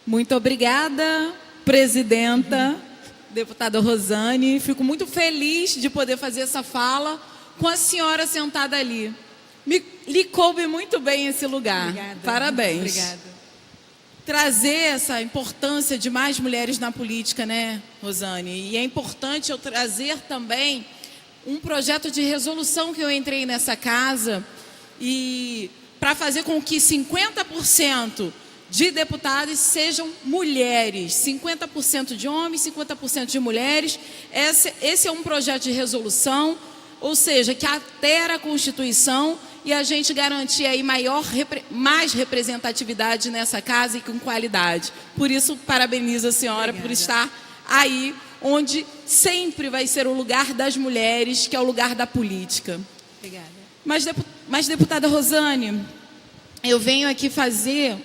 Muito obrigada, presidenta, deputada Rosane. Fico muito feliz de poder fazer essa fala com a senhora sentada ali. Lhe coube muito bem esse lugar. Obrigada. Parabéns. Obrigada. Trazer essa importância de mais mulheres na política, né, Rosane? E é importante eu trazer também um projeto de resolução que eu entrei nessa casa e para fazer com que 50% de deputados sejam mulheres, 50% de homens, 50% de mulheres. Esse é um projeto de resolução, ou seja, que altera a Constituição e a gente garantir aí mais representatividade nessa casa e com qualidade. Por isso, parabenizo a senhora por estar aí, onde sempre vai ser o lugar das mulheres, que é o lugar da política. Obrigada. Mas deputada Rosane, eu venho aqui fazer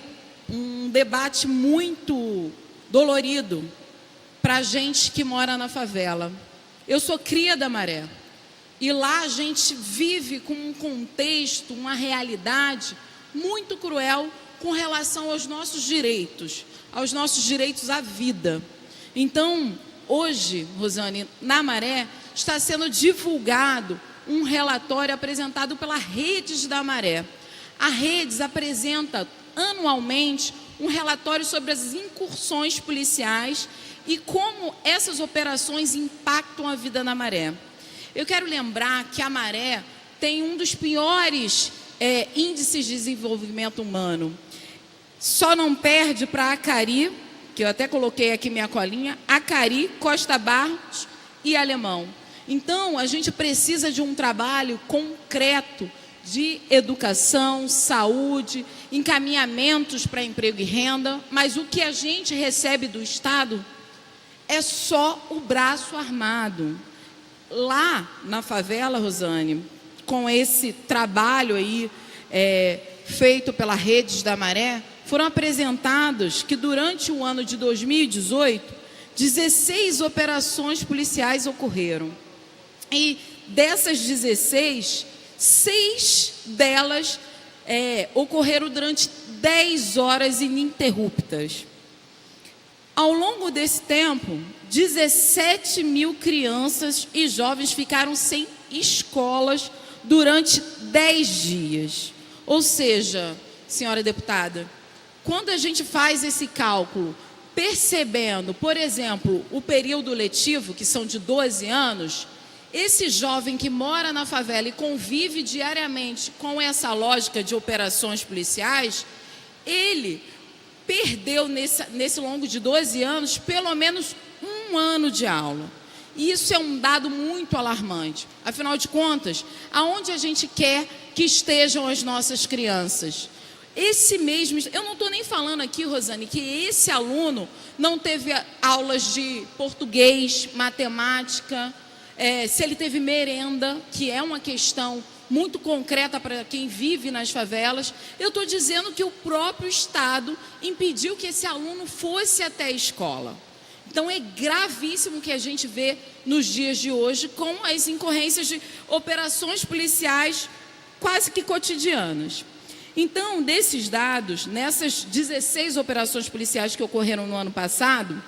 um debate muito dolorido para a gente que mora na favela. Eu sou cria da Maré. E lá a gente vive com um contexto, uma realidade muito cruel com relação aos nossos direitos à vida. Então, hoje, Rosane, na Maré, está sendo divulgado um relatório apresentado pela Redes da Maré. A Redes apresenta anualmente um relatório sobre as incursões policiais e como essas operações impactam a vida na Maré. Eu quero lembrar que a Maré tem um dos piores índices de desenvolvimento humano. Só não perde para Acari, que eu até coloquei aqui minha colinha, Acari, Costa Barros e Alemão. Então, a gente precisa de um trabalho concreto de educação, saúde, encaminhamentos para emprego e renda, mas o que a gente recebe do Estado é só o braço armado. Lá na favela, Rosane, com esse trabalho aí feito pela Redes da Maré, foram apresentados que durante o ano de 2018, 16 operações policiais ocorreram. E dessas 16, 6 delas ocorreram durante 10 horas ininterruptas. Ao longo desse tempo, 17 mil crianças e jovens ficaram sem escolas durante 10 dias. Ou seja, senhora deputada, quando a gente faz esse cálculo, percebendo, por exemplo, o período letivo, que são de 12 anos, esse jovem que mora na favela e convive diariamente com essa lógica de operações policiais, ele perdeu nesse longo de 12 anos pelo menos 1 ano de aula. E isso é um dado muito alarmante. Afinal de contas, aonde a gente quer que estejam as nossas crianças? Eu não estou nem falando aqui, Rosane, que esse aluno não teve aulas de português, matemática, se ele teve merenda, que é uma questão muito concreta para quem vive nas favelas. Eu estou dizendo que o próprio Estado impediu que esse aluno fosse até a escola. Então é gravíssimo o que a gente vê nos dias de hoje com as incorrências de operações policiais quase que cotidianas. Então, desses dados, nessas 16 operações policiais que ocorreram no ano passado,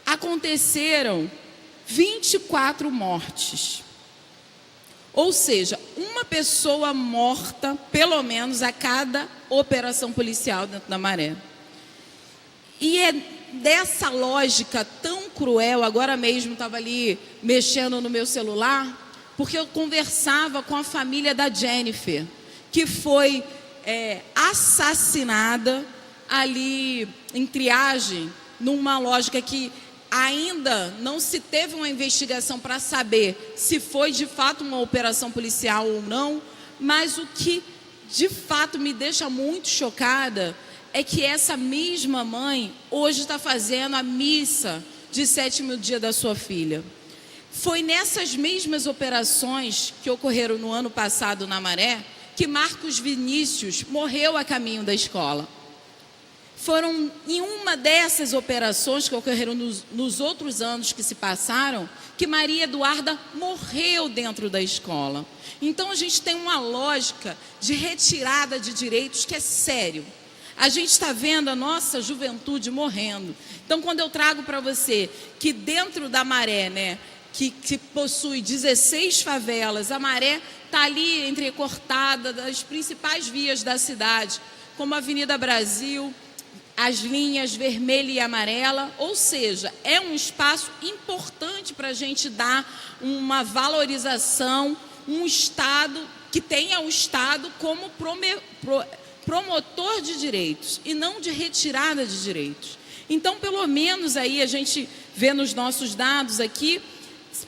aconteceram 24 mortes. Ou seja, uma pessoa morta, pelo menos, a cada operação policial dentro da Maré. E é dessa lógica tão cruel, agora mesmo estava ali mexendo no meu celular, porque eu conversava com a família da Jennifer, que foi assassinada ali em Triagem, numa lógica que ainda não se teve uma investigação para saber se foi de fato uma operação policial ou não, mas o que de fato me deixa muito chocada é que essa mesma mãe hoje está fazendo a missa de 7º dia da sua filha. Foi nessas mesmas operações que ocorreram no ano passado na Maré que Marcos Vinícius morreu a caminho da escola. Foram em uma dessas operações que ocorreram nos outros anos que se passaram, que Maria Eduarda morreu dentro da escola. Então a gente tem uma lógica de retirada de direitos que é sério. A gente está vendo a nossa juventude morrendo. Então, quando eu trago para você que dentro da Maré, né, que possui 16 favelas, a Maré está ali entrecortada das principais vias da cidade, como a Avenida Brasil, as linhas vermelha e amarela, ou seja, é um espaço importante para a gente dar uma valorização, um Estado que tenha o Estado como promotor de direitos e não de retirada de direitos. Então, pelo menos aí a gente vê nos nossos dados aqui,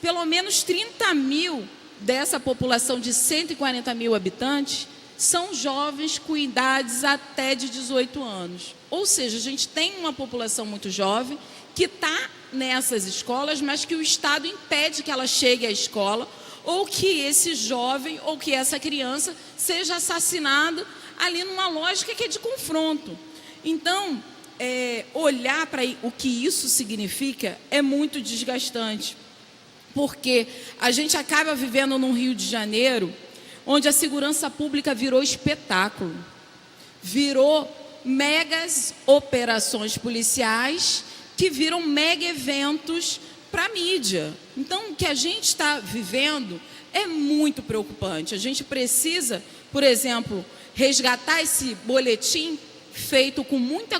pelo menos 30 mil dessa população de 140 mil habitantes são jovens com idades até de 18 anos. Ou seja, a gente tem uma população muito jovem que está nessas escolas, mas que o Estado impede que ela chegue à escola, ou que esse jovem ou que essa criança seja assassinado ali numa lógica que é de confronto. Então, olhar para o que isso significa é muito desgastante, porque a gente acaba vivendo num Rio de Janeiro onde a segurança pública virou espetáculo, virou megas operações policiais que viram mega eventos para a mídia. Então, o que a gente está vivendo é muito preocupante. A gente precisa, por exemplo, resgatar esse boletim feito com muita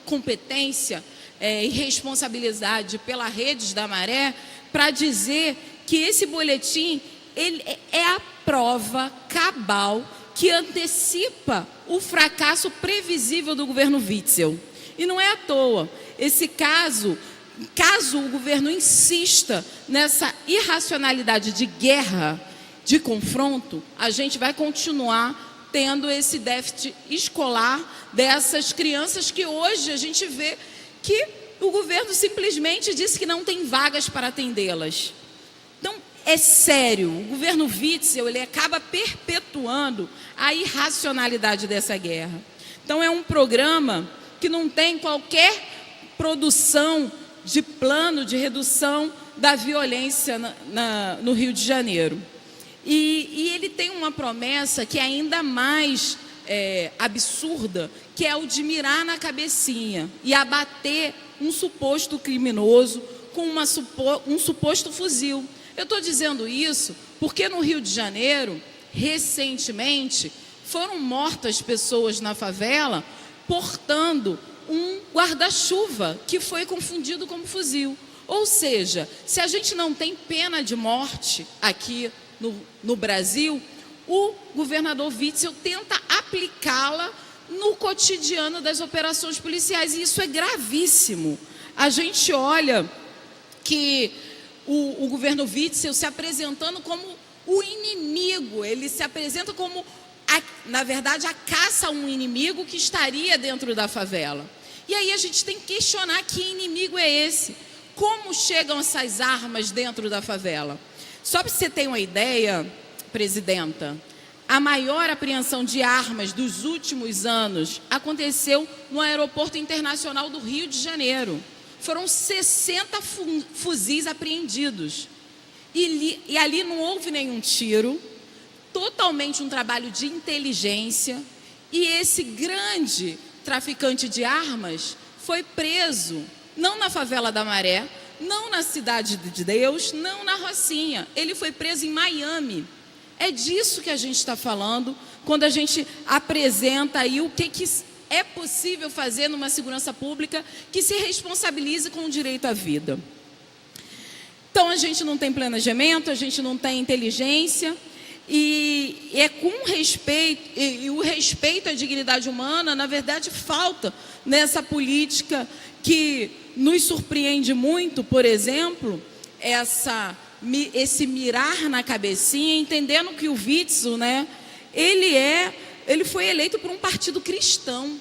competência e responsabilidade pela Redes da Maré, para dizer que esse boletim ele é a prova cabal que antecipa o fracasso previsível do governo Witzel. E não é à toa. Esse caso o governo insista nessa irracionalidade de guerra, de confronto, a gente vai continuar tendo esse déficit escolar dessas crianças que hoje a gente vê que o governo simplesmente disse que não tem vagas para atendê-las. Então, é sério, o governo Witzel ele acaba perpetuando a irracionalidade dessa guerra. Então, é um programa que não tem qualquer produção de plano de redução da violência no Rio de Janeiro. E ele tem uma promessa que é ainda mais absurda, que é o de mirar na cabecinha e abater um suposto criminoso com um suposto fuzil. Eu estou dizendo isso porque no Rio de Janeiro, recentemente, foram mortas pessoas na favela portando um guarda-chuva que foi confundido como fuzil. Ou seja, se a gente não tem pena de morte aqui no Brasil, o governador Witzel tenta aplicá-la no cotidiano das operações policiais, e isso é gravíssimo. A gente olha que o governo Witzel se apresentando como o inimigo, ele se apresenta como, na verdade, a caça a um inimigo que estaria dentro da favela. E aí a gente tem que questionar que inimigo é esse? Como chegam essas armas dentro da favela? Só para você ter uma ideia, presidenta, a maior apreensão de armas dos últimos anos aconteceu no Aeroporto Internacional do Rio de Janeiro. Foram 60 fuzis apreendidos. E ali não houve nenhum tiro, totalmente um trabalho de inteligência. E esse grande traficante de armas foi preso, não na favela da Maré, não na Cidade de Deus, não na Rocinha. Ele foi preso em Miami. É disso que a gente está falando quando a gente apresenta aí o que é possível fazer numa segurança pública que se responsabilize com o direito à vida. Então, a gente não tem planejamento, a gente não tem inteligência, e é com respeito, e o respeito à dignidade humana, na verdade, falta nessa política que nos surpreende muito, por exemplo, esse mirar na cabecinha, entendendo que o Witzel, né, ele foi eleito por um partido cristão.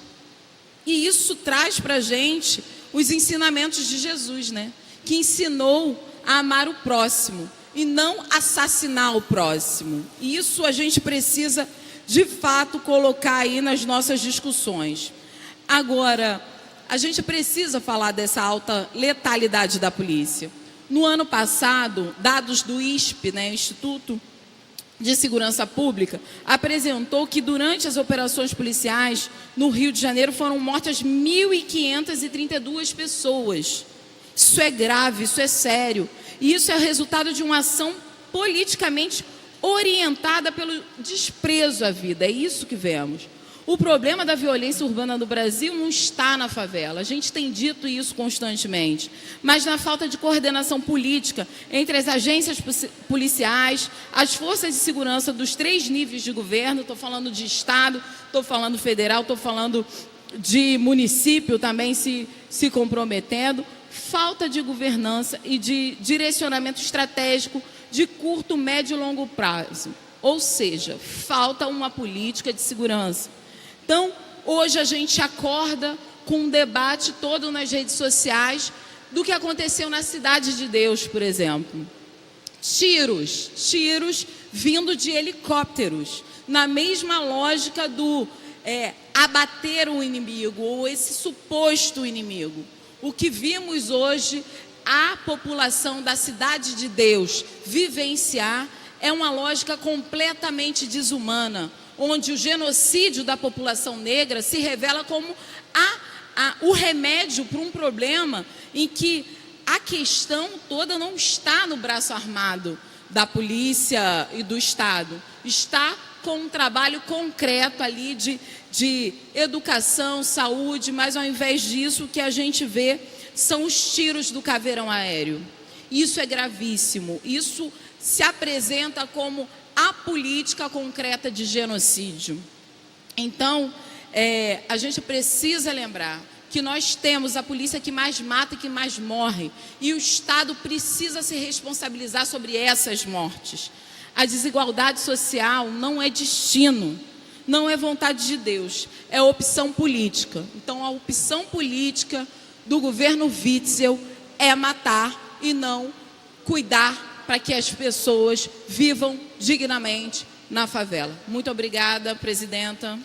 E isso traz para a gente os ensinamentos de Jesus, né, que ensinou a amar o próximo e não assassinar o próximo. E isso a gente precisa, de fato, colocar aí nas nossas discussões. Agora, a gente precisa falar dessa alta letalidade da polícia. No ano passado, dados do ISP, né, Instituto de Segurança Pública apresentou que durante as operações policiais no Rio de Janeiro foram mortas 1.532 pessoas. Isso é grave, isso é sério. E isso é resultado de uma ação politicamente orientada pelo desprezo à vida. É isso que vemos. O problema da violência urbana no Brasil não está na favela. A gente tem dito isso constantemente. Mas na falta de coordenação política entre as agências policiais, as forças de segurança dos 3 níveis de governo, estou falando de Estado, estou falando federal, estou falando de município também se comprometendo, falta de governança e de direcionamento estratégico de curto, médio e longo prazo. Ou seja, falta uma política de segurança. Então, hoje a gente acorda com um debate todo nas redes sociais do que aconteceu na Cidade de Deus, por exemplo. Tiros vindo de helicópteros, na mesma lógica do abater o inimigo, ou esse suposto inimigo. O que vimos hoje, a população da Cidade de Deus vivenciar, é uma lógica completamente desumana, onde o genocídio da população negra se revela como o remédio para um problema em que a questão toda não está no braço armado da polícia e do Estado, está com um trabalho concreto ali de educação, saúde, mas ao invés disso o que a gente vê são os tiros do caveirão aéreo. Isso é gravíssimo, isso se apresenta como a política concreta de genocídio. Então, a gente precisa lembrar que nós temos a polícia que mais mata e que mais morre, e o Estado precisa se responsabilizar sobre essas mortes. A desigualdade social não é destino, não é vontade de Deus, é opção política. Então, a opção política do governo Witzel é matar e não cuidar para que as pessoas vivam dignamente na favela. Muito obrigada, presidenta.